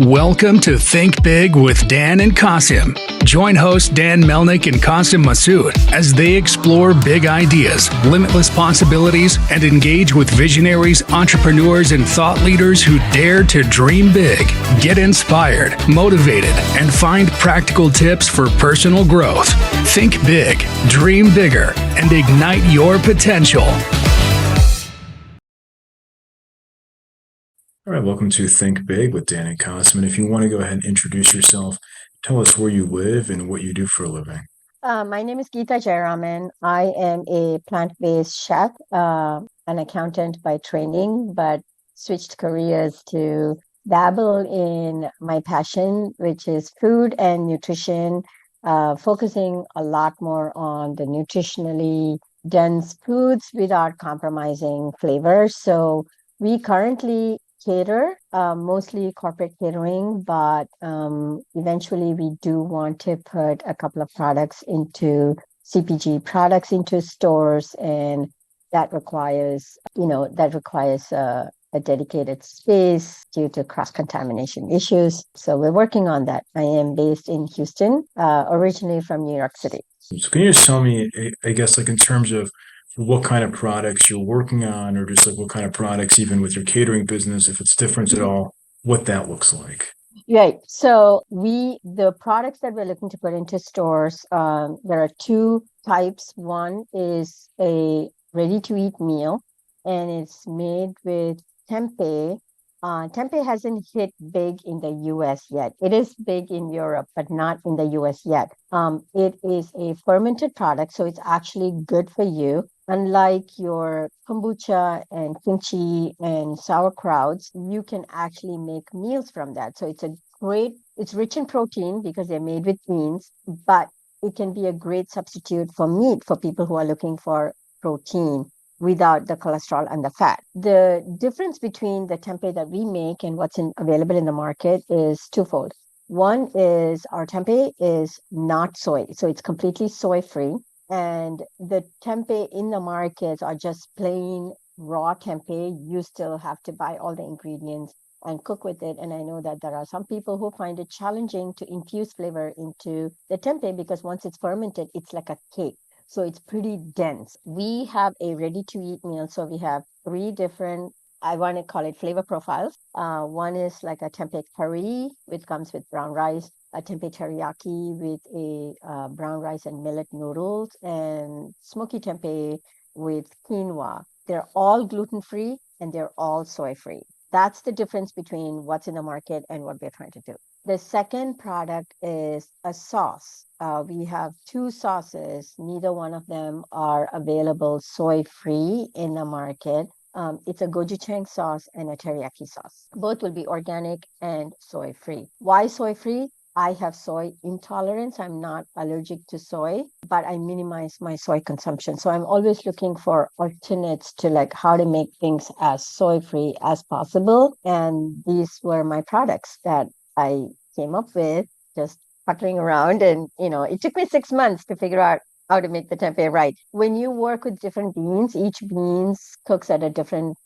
Welcome to Think Big with Dan and Qasim. Join hosts Dan Melnick and Qasim Masood as they explore big ideas, limitless possibilities, and engage with visionaries, entrepreneurs, and thought leaders who dare to dream big, get inspired, motivated, and find practical tips for personal growth. Think big, dream bigger, and ignite your potential. All right, welcome to Think Big with Dan and Qasim. And if you want to go ahead and introduce yourself, tell us where you live and what you do for a living. My name is Geetha Jayaraman. I am a plant-based chef, an accountant by training, but switched careers to dabble in my passion, which is food and nutrition, focusing a lot more on the nutritionally dense foods without compromising flavor. So we currently cater, mostly corporate catering, but eventually we do want to put a couple of products into CPG products into stores, and that requires, a dedicated space due to cross-contamination issues. So we're working on that. I am based in Houston, originally from New York City. So can you just tell me, I guess, like in terms of what kind of products you're working on, or just like what kind of products, even with your catering business, if it's different at all, what that looks like? Right. So the products that we're looking to put into stores, there are two types. One is a ready-to-eat meal, and it's made with tempeh. Tempeh hasn't hit big in the US yet. It is big in Europe, but not in the US yet. It is a fermented product, so it's actually good for you. Unlike your kombucha and kimchi and sauerkrauts, you can actually make meals from that. So it's rich in protein because they're made with beans, but it can be a great substitute for meat for people who are looking for protein without the cholesterol and the fat. The difference between the tempeh that we make and what's available in the market is twofold. One is our tempeh is not soy, so it's completely soy-free. And the tempeh in the markets are just plain raw tempeh. You still have to buy all the ingredients and cook with it. And I know that there are some people who find it challenging to infuse flavor into the tempeh because once it's fermented, it's like a cake. So it's pretty dense. We have a ready-to-eat meal. So we have three different, I want to call it flavor profiles. One is like a tempeh curry, which comes with brown rice, a tempeh teriyaki with a brown rice and millet noodles, and smoky tempeh with quinoa. They're all gluten-free and they're all soy-free. That's the difference between what's in the market and what we're trying to do. The second product is a sauce. We have two sauces. Neither one of them are available soy-free in the market. It's a gochujang sauce and a teriyaki sauce. Both will be organic and soy-free. Why soy-free? I have soy intolerance. I'm not allergic to soy, but I minimize my soy consumption. So I'm always looking for alternates to like how to make things as soy-free as possible. And these were my products that I came up with just puttering around. And, it took me 6 months to figure out how to make the tempeh right. When you work with different beans, each beans cooks at a different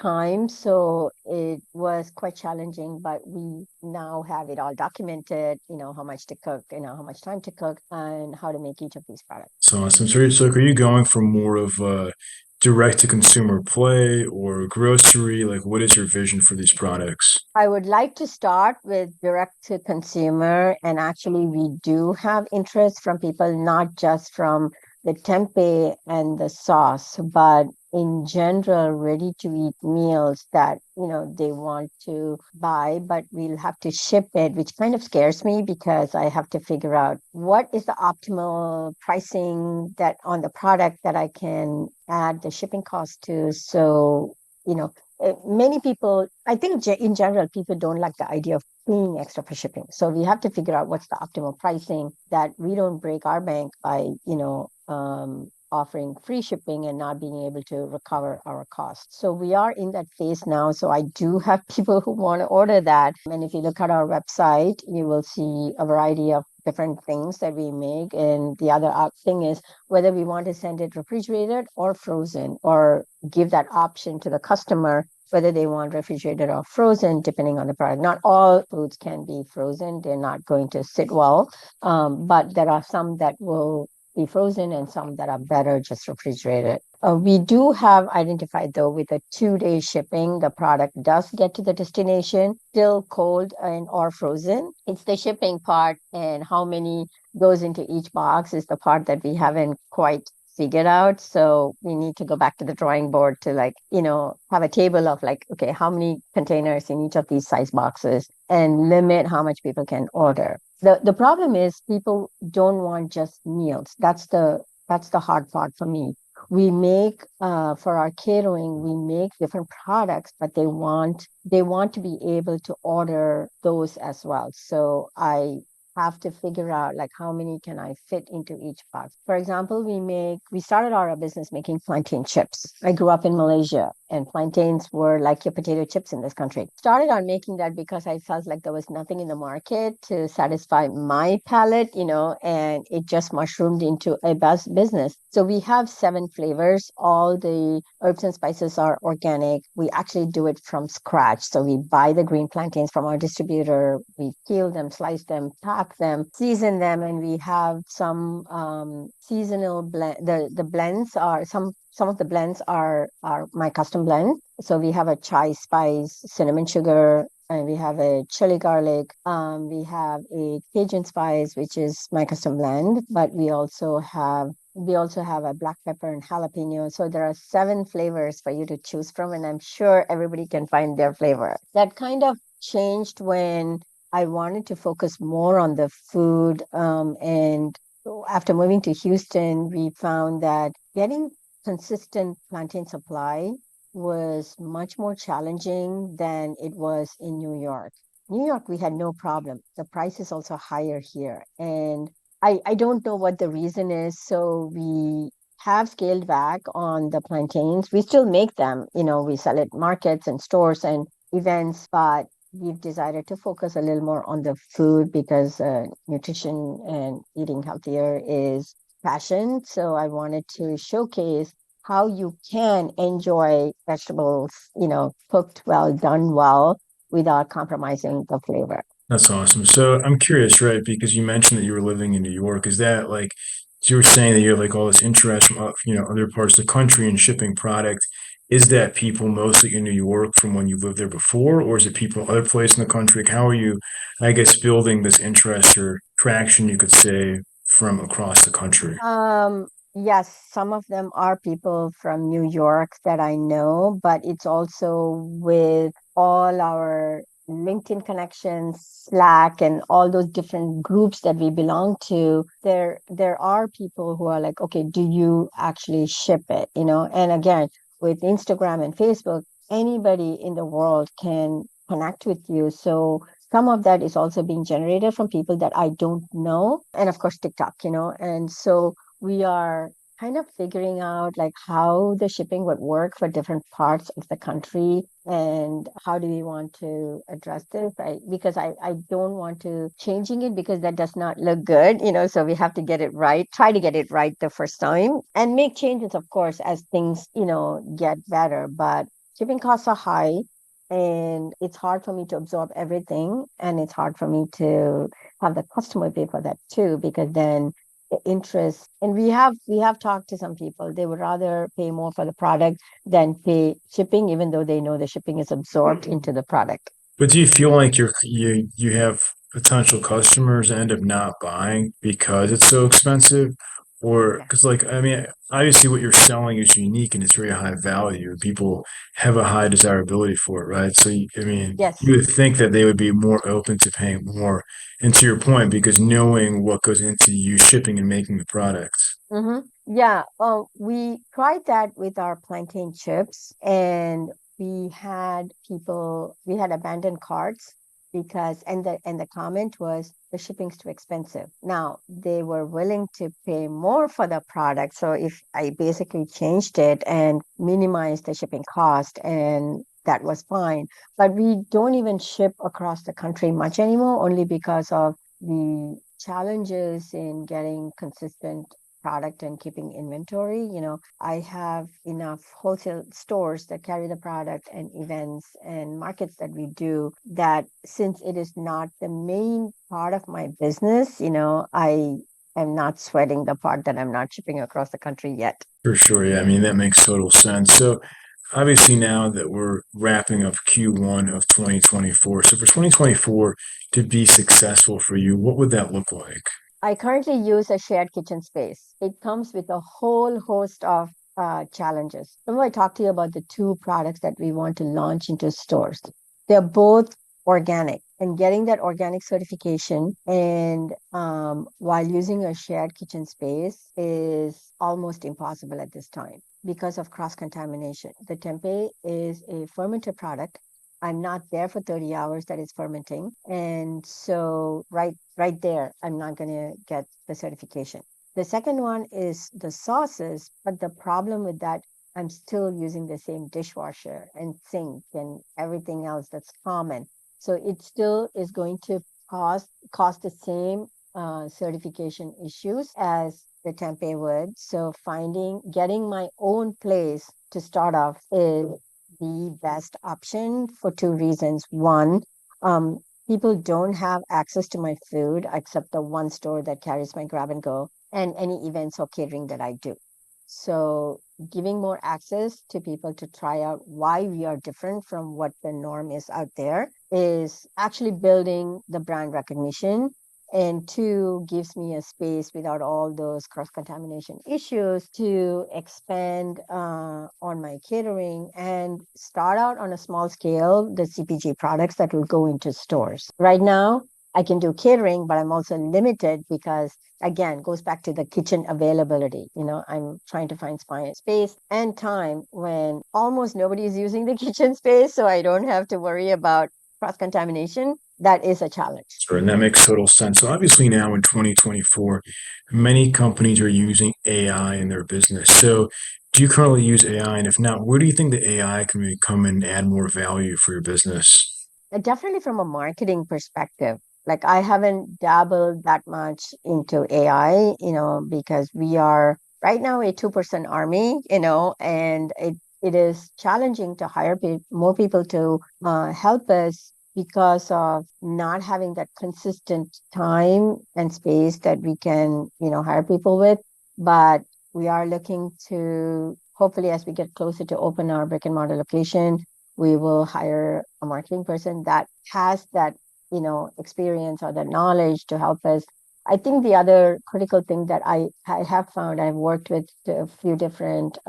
time. So it was quite challenging, but we now have it all documented, how much to cook, how much time to cook, and how to make each of these products. So awesome. So are you going for more of a direct to consumer play or grocery? Like, what is your vision for these products? I would like to start with direct to consumer, and actually we do have interest from people, not just from the tempeh and the sauce, but in general, ready to eat meals that, they want to buy, but we'll have to ship it, which kind of scares me because I have to figure out what is the optimal pricing that on the product that I can add the shipping cost to. So, many people, I think in general, people don't like the idea of paying extra for shipping. So we have to figure out what's the optimal pricing that we don't break our bank by, offering free shipping and not being able to recover our costs. So we are in that phase now. So I do have people who want to order that. And if you look at our website, you will see a variety of different things that we make. And the other thing is whether we want to send it refrigerated or frozen, or give that option to the customer whether they want refrigerated or frozen, depending on the product. Not all foods can be frozen. They're not going to sit well. But there are some that will be frozen and some that are better just refrigerated. We do have identified though with a 2-day shipping, the product does get to the destination still cold and or frozen. It's the shipping part and how many goes into each box is the part that we haven't quite figured out. So we need to go back to the drawing board to like, have a table of like, okay, how many containers in each of these size boxes and limit how much people can order. The problem is people don't want just meals. That's the hard part for me. We make for our catering, we make different products, but they want to be able to order those as well. So I have to figure out like how many can I fit into each box. For example, we started our business making plantain chips. I grew up in Malaysia and plantains were like your potato chips in this country. Started on making that because I felt like there was nothing in the market to satisfy my palate, and it just mushroomed into a business. So we have 7 flavors. All the herbs and spices are organic. We actually do it from scratch. So we buy the green plantains from our distributor. We peel them, slice them, pack them, season them, and we have some seasonal blend. The blends are some of the blends are my custom blend. So we have a chai spice, cinnamon sugar, and we have a chili garlic. We have a Cajun spice, which is my custom blend, but we also have a black pepper and jalapeno. So there are 7 flavors for you to choose from, and I'm sure everybody can find their flavor. That kind of changed when I wanted to focus more on the food. And after moving to Houston, we found that getting consistent plantain supply was much more challenging than it was in New York. New York, we had no problem. The price is also higher here. And I don't know what the reason is. So we have scaled back on the plantains. We still make them, we sell it markets and stores and events, but we've decided to focus a little more on the food because nutrition and eating healthier is passion. So I wanted to showcase how you can enjoy vegetables, cooked well, done well, without compromising the flavor. That's awesome. So I'm curious, right? Because you mentioned that you were living in New York. Is that like, so you were saying that you have like all this interest from, other parts of the country and shipping product. Is that people mostly in New York from when you lived there before, or is it people other places in the country? Like, how are you, I guess, building this interest or traction, you could say, from across the country? Yes, some of them are people from New York that I know, but it's also with all our LinkedIn connections, Slack, and all those different groups that we belong to. There are people who are like, okay, do you actually ship it? And again, with Instagram and Facebook, anybody in the world can connect with you. So some of that is also being generated from people that I don't know. And of course, TikTok, and so we are kind of figuring out like how the shipping would work for different parts of the country and how do we want to address this. Because I don't want to changing it because that does not look good, so we have to get it right, try to get it right the first time and make changes, of course, as things, get better. But shipping costs are high and it's hard for me to absorb everything, and it's hard for me to have the customer pay for that too, because then the interest, and we have talked to some people, they would rather pay more for the product than pay shipping, even though they know the shipping is absorbed into the product. But do you feel like you have potential customers end up not buying because it's so expensive? Or Yeah. because like I mean, obviously what you're selling is unique and it's very high value. People have a high desirability for it, right? So I mean, Yes. you would think that they would be more open to paying more. And to your point, because knowing what goes into you shipping and making the products. Yeah, we tried that with our plantain chips, and we had abandoned carts because, and the comment was the shipping's too expensive. Now they were willing to pay more for the product, so if I basically changed it and minimized the shipping cost, and that was fine. But we don't even ship across the country much anymore, only because of the challenges in getting consistent product and keeping inventory. I have enough wholesale stores that carry the product and events and markets that we do, that since it is not the main part of my business, I am not sweating the part that I'm not shipping across the country yet. For sure. Yeah. I mean, that makes total sense. So obviously now that we're wrapping up Q1 of 2024, so for 2024 to be successful for you, what would that look like? I currently use a shared kitchen space. It comes with a whole host of challenges. Remember, I talked to you about the two products that we want to launch into stores. They're both organic, and getting that organic certification and while using a shared kitchen space is almost impossible at this time because of cross contamination. The tempeh is a fermented product. I'm not there for 30 hours that is fermenting. And so right there, I'm not going to get the certification. The second one is the sauces, but the problem with that, I'm still using the same dishwasher and sink and everything else that's common. So it still is going to cost the same certification issues as the tempeh would. So getting my own place to start off is the best option for two reasons. One, um, people don't have access to my food except the one store that carries my grab and go and any events or catering that I do. So giving more access to people to try out why we are different from what the norm is out there is actually building the brand recognition. And two, gives me a space without all those cross contamination issues to expand on my catering and start out on a small scale the CPG products that will go into stores. Right now, I can do catering, but I'm also limited because, again, goes back to the kitchen availability. I'm trying to find space and time when almost nobody is using the kitchen space, so I don't have to worry about cross contamination. That is a challenge. Sure, and that makes total sense. So obviously now in 2024, many companies are using AI in their business. So do you currently use AI? And if not, where do you think the AI can really come and add more value for your business? Definitely from a marketing perspective. Like I haven't dabbled that much into AI, because we are right now a 2% army, and it is challenging to hire more people to help us because of not having that consistent time and space that we can, hire people with. But we are looking to hopefully as we get closer to open our brick and mortar location, we will hire a marketing person that has that experience or the knowledge to help us. I think the other critical thing that I have found, I've worked with a few different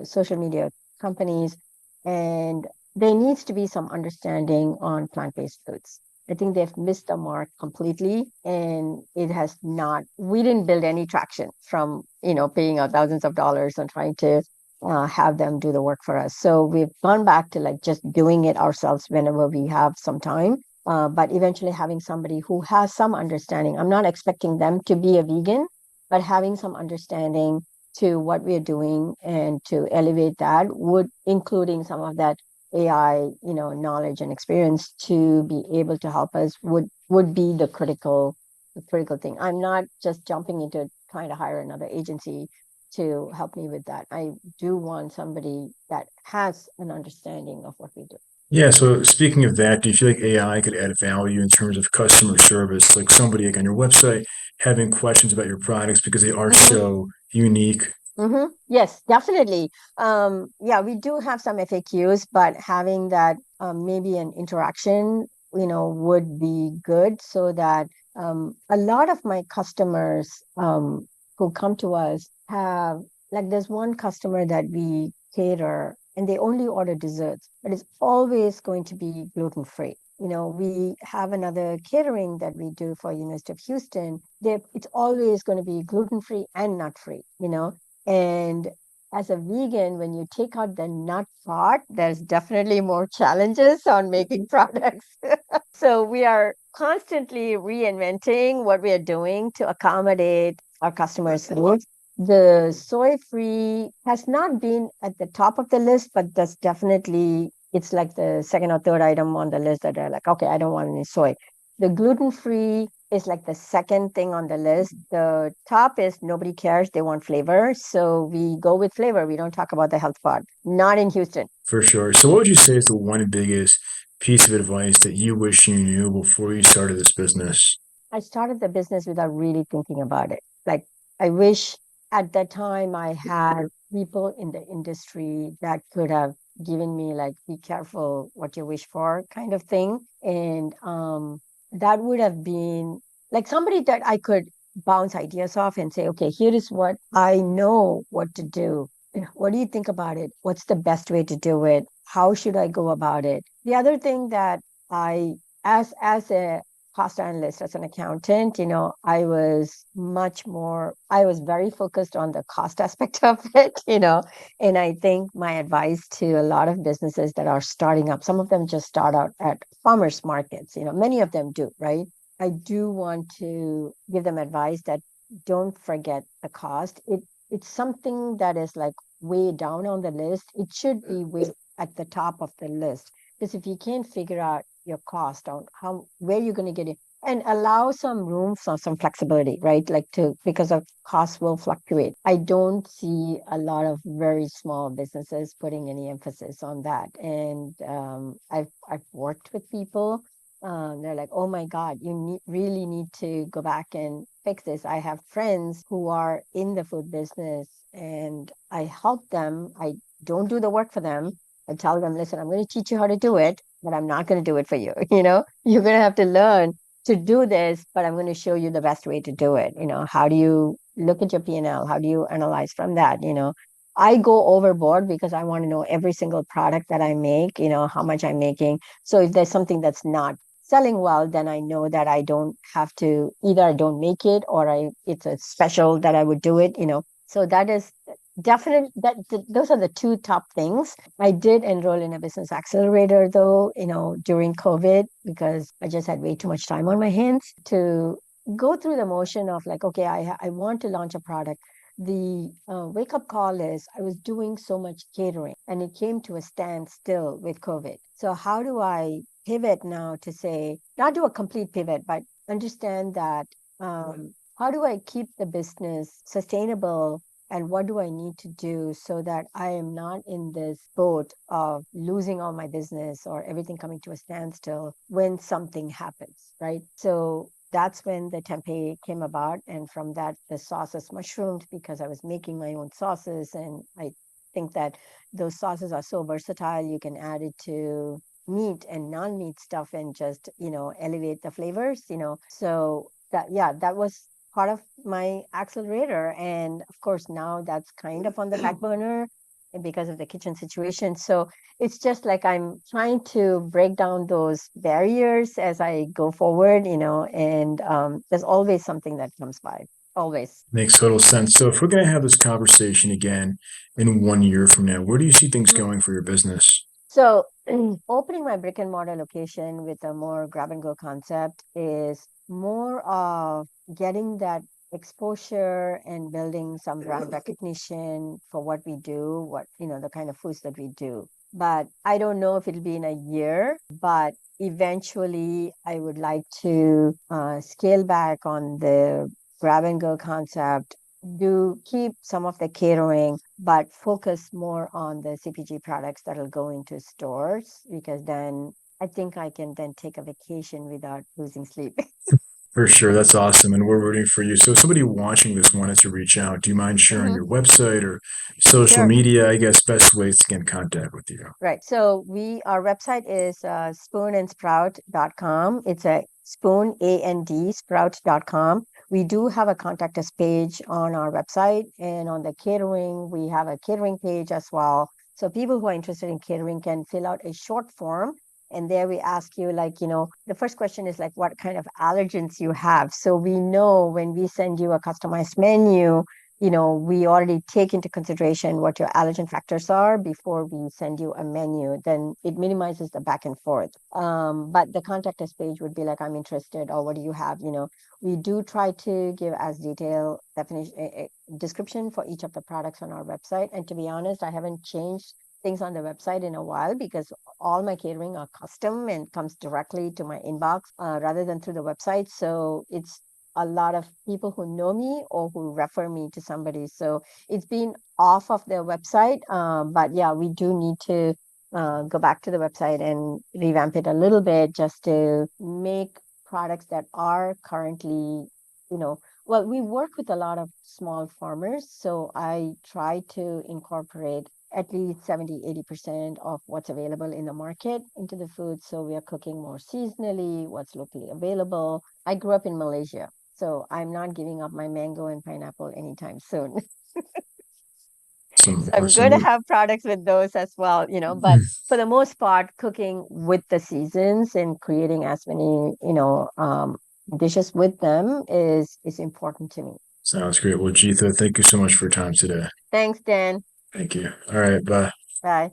social media companies, and there needs to be some understanding on plant-based foods. I think they've missed the mark completely, and it has not. We didn't build any traction from paying out thousands of dollars and trying to have them do the work for us. So we've gone back to like just doing it ourselves whenever we have some time. But eventually having somebody who has some understanding. I'm not expecting them to be a vegan, but having some understanding to what we are doing and to elevate that would, including some of that AI, knowledge and experience to be able to help us would be the critical thing. I'm not just jumping into trying to hire another agency to help me with that. I do want somebody that has an understanding of what we do. Yeah, so speaking of that, do you feel like AI could add value in terms of customer service? Like somebody like on your website having questions about your products because they are Mm-hmm. so unique. Mm-hmm. Yes, definitely. Yeah, we do have some FAQs, but having that maybe an interaction, would be good so that a lot of my customers who come to us have, like, there's one customer that we cater and they only order desserts, but it's always going to be gluten free. We have another catering that we do for University of Houston. It's always going to be gluten free and nut free. And as a vegan, when you take out the nut part, there's definitely more challenges on making products. So we are constantly reinventing what we are doing to accommodate our customers' needs. The soy free has not been at the top of the list, but that's definitely, it's like the second or third item on the list that are like, okay, I don't want any soy. The gluten free is like the second thing on the list. The top is nobody cares. They want flavor. So we go with flavor. We don't talk about the health part. Not in Houston. For sure. So what would you say is the one biggest piece of advice that you wish you knew before you started this business? I started the business without really thinking about it. Like, I wish at that time I had people in the industry that could have given me, like, be careful what you wish for kind of thing. And that would have been like somebody that I could bounce ideas off and say, okay, here is what I know what to do. What do you think about it? What's the best way to do it? How should I go about it? The other thing that I, as a cost analyst, as an accountant, I was very focused on the cost aspect of it, and I think my advice to a lot of businesses that are starting up, some of them just start out at farmers markets, many of them do, right? I do want to give them advice that don't forget the cost. It's something that is like way down on the list. It should be way at the top of the list. Because if you can't figure out your cost on how where you're going to get it and allow some room for some flexibility, right? Like to because of costs will fluctuate. I don't see a lot of very small businesses putting any emphasis on that. And I've worked with people. They're like, oh my God, really need to go back and fix this. I have friends who are in the food business and I help them. I don't do the work for them. I tell them, listen, I'm going to teach you how to do it, but I'm not going to do it for you. You're going to have to learn to do this, but I'm going to show you the best way to do it. How do you look at your P&L? How do you analyze from that? I go overboard because I want to know every single product that I make, how much I'm making. So if there's something that's not selling well, then I know that I don't have to either I don't make it or it's a special that I would do it. So that is definitely those are the two top things. I did enroll in a business accelerator though, during COVID because I just had way too much time on my hands to go through the motion of like, okay, I want to launch a product. The wake up call is I was doing so much catering and it came to a standstill with COVID. So how do I pivot now to say, not do a complete pivot, but understand that how do I keep the business sustainable and what do I need to do so that I am not in this boat of losing all my business or everything coming to a standstill when something happens, right? So that's when the tempeh came about. And from that, the sauces mushroomed because I was making my own sauces. And I think that those sauces are so versatile. You can add it to meat and non-meat stuff and just, elevate the flavors, So that was part of my accelerator. And of course, now that's kind of on the back burner because of the kitchen situation. So it's just like I'm trying to break down those barriers as I go forward, and there's always something that comes by, always. Makes total sense. So if we're going to have this conversation again in 1 year from now, where do you see things going for your business? So opening my brick and mortar location with a more grab and go concept is more of getting that exposure and building some brand recognition for what we do, the kind of foods that we do. But I don't know if it'll be in a year, but eventually I would like to scale back on the grab and go concept, do keep some of the catering, but focus more on the CPG products that'll go into stores because then I think I can then take a vacation without losing sleep. For sure. That's awesome. And we're rooting for you. So if somebody watching this wanted to reach out, do you mind sharing Mhm. your website or social Sure. media? I guess best ways to get in contact with you. Right. So our website is spoonandsprout.com. It's a spoon, A-N-D, sprout.com. We do have a contact us page on our website, and on the catering, we have a catering page as well. So people who are interested in catering can fill out a short form. And there we ask you, like, the first question is like, what kind of allergens you have. So we know when we send you a customized menu, we already take into consideration what your allergen factors are before we send you a menu. Then it minimizes the back and forth. But the contact us page would be like, I'm interested, or what do you have? We do try to give as detailed definition, description for each of the products on our website. And to be honest, I haven't changed things on the website in a while, because all my catering are custom and comes directly to my inbox rather than through the website. So it's a lot of people who know me or who refer me to somebody. So it's been off of their website. But yeah, we do need to go back to the website and revamp it a little bit just to make products that are currently, well, we work with a lot of small farmers. So I try to incorporate at least 70-80% of what's available in the market into the food. So we are cooking more seasonally, what's locally available. I grew up in Malaysia, so I'm not giving up my mango and pineapple anytime soon. So Some I'm going to awesome. have products with those as well, but for the most part, cooking with the seasons and creating as many, dishes with them is important to me. Sounds great. Well, Geetha, thank you so much for your time today. Thanks, Dan. Thank you. All right, bye. Bye.